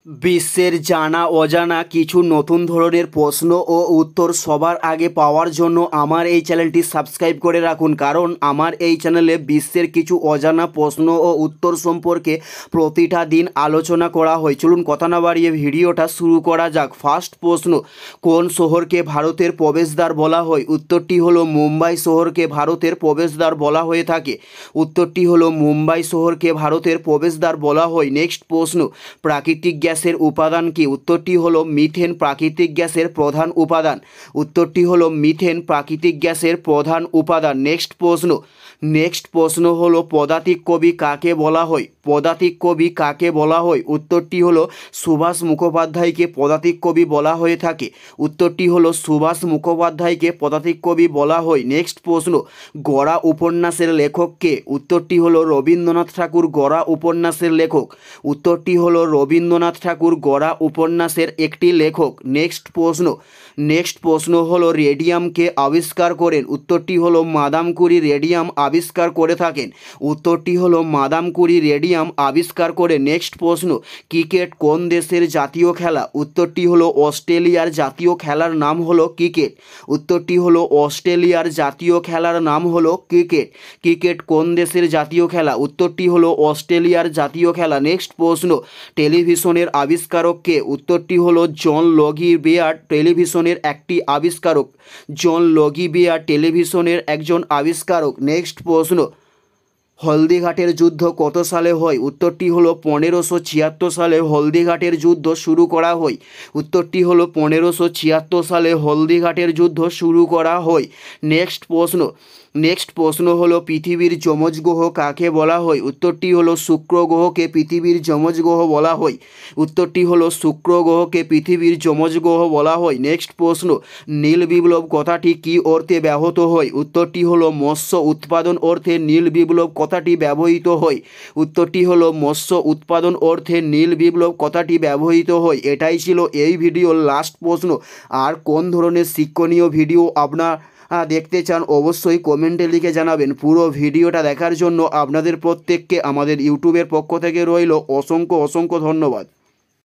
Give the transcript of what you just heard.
বিশ্বের জানা অজানা কিছু নতুন ধরনের প্রশ্ন ও উত্তর সবার আগে পাওয়ার জন্য আমার এই চ্যানেলটি সাবস্ক্রাইব করে রাখুন, কারণ আমার এই চ্যানেলে বিশ্বের কিছু অজানা প্রশ্ন ও উত্তর সম্পর্কে প্রতিটা দিন আলোচনা করা হয়। চলুন কথা না বাড়িয়ে ভিডিওটা শুরু করা যাক। ফার্স্ট প্রশ্ন, কোন শহরকে ভারতের প্রবেশদ্বার বলা হয়? উত্তরটি হলো মুম্বাই শহরকে ভারতের প্রবেশদ্বার বলা হয়ে থাকে। উত্তরটি হলো মুম্বাই শহরকে ভারতের প্রবেশদ্বার বলা হয়। নেক্সট প্রশ্ন, প্রাকৃতিক গ্যাসের উপাদান কি? উত্তরটি হলো মিথেন প্রাকৃতিক গ্যাসের প্রধান উপাদান। উত্তরটি হলো মিথেন প্রাকৃতিক গ্যাসের প্রধান উপাদান। নেক্সট প্রশ্ন হলো পদাতিক কবি কাকে বলা হয়? পদাতিক কবি কাকে বলা হয়? উত্তরটি হলো সুভাষ মুখোপাধ্যায়কে পদাতিক কবি বলা হয়ে থাকে। উত্তরটি হলো সুভাষ মুখোপাধ্যায়কে পদাতিক কবি বলা হয়। নেক্সট প্রশ্ন, গোরা উপন্যাসের লেখক কে? উত্তরটি হলো রবীন্দ্রনাথ ঠাকুর গোরা উপন্যাসের লেখক। উত্তরটি হলো রবীন্দ্রনাথ ঠাকুর গোরা উপন্যাসের একটি লেখক। নেক্সট প্রশ্ন হলো রেডিয়ামকে আবিষ্কার করেন? উত্তরটি হলো মাদাম কুরি রেডিয়াম আবিষ্কার করে থাকেন। উত্তরটি হলো মাদাম কুরি রেডিয়াম আবিষ্কার করে। নেক্সট প্রশ্ন, ক্রিকেট কোন দেশের জাতীয় খেলা? উত্তরটি হলো অস্ট্রেলিয়ার জাতীয় খেলার নাম হলো ক্রিকেট। উত্তরটি হলো অস্ট্রেলিয়ার জাতীয় খেলার নাম হলো ক্রিকেট। ক্রিকেট কোন দেশের জাতীয় খেলা? উত্তরটি হলো অস্ট্রেলিয়ার জাতীয় খেলা। নেক্সট প্রশ্ন, টেলিভিশনের আবিষ্কারক কে? উত্তরটি হলো জন লগি বেয়ার টেলিভিশনের একটি আবিষ্কারক। জন লগি বেয়ার টেলিভিশনের একজন আবিষ্কারক। নেক্সট প্রশ্ন, হলদিঘাটের যুদ্ধ কত সালে হয়? উত্তরটি হলো 1576 সালে হলদিঘাটের যুদ্ধ শুরু করা হয়। উত্তরটি হলো 1576 সালে হলদিঘাটের যুদ্ধ শুরু করা হয়। নেক্সট প্রশ্ন হলো পৃথিবীর যমজ গ্রহ কাকে বলা হয়? উত্তরটি হলো শুক্র গ্রহকে পৃথিবীর যমজ গ্রহ বলা হয়। উত্তরটি হলো শুক্র গ্রহকে পৃথিবীর যমজ গ্রহ বলা হয়। নেক্সট প্রশ্ন, নীল বিপ্লব কথাটি কী অর্থে ব্যবহৃত হয়? উত্তরটি হলো মৎস্য উৎপাদন অর্থে নীল বিপ্লব কথাটি ব্যবহৃত হয়। উত্তরটি হলো মৎস্য উৎপাদন অর্থে নীল বিপ্লব কথাটি ব্যবহৃত হয়। এটাই ছিল এই ভিডিওর লাস্ট প্রশ্ন। আর কোন ধরনের শিক্ষণীয় ভিডিও আপনারা দেখতে চান অবশ্যই কমেন্টে লিখে জানাবেন। পুরো ভিডিওটা দেখার জন্য আপনাদের প্রত্যেককে আমাদের ইউটিউবের পক্ষ থেকে রইল অসংখ্য ধন্যবাদ।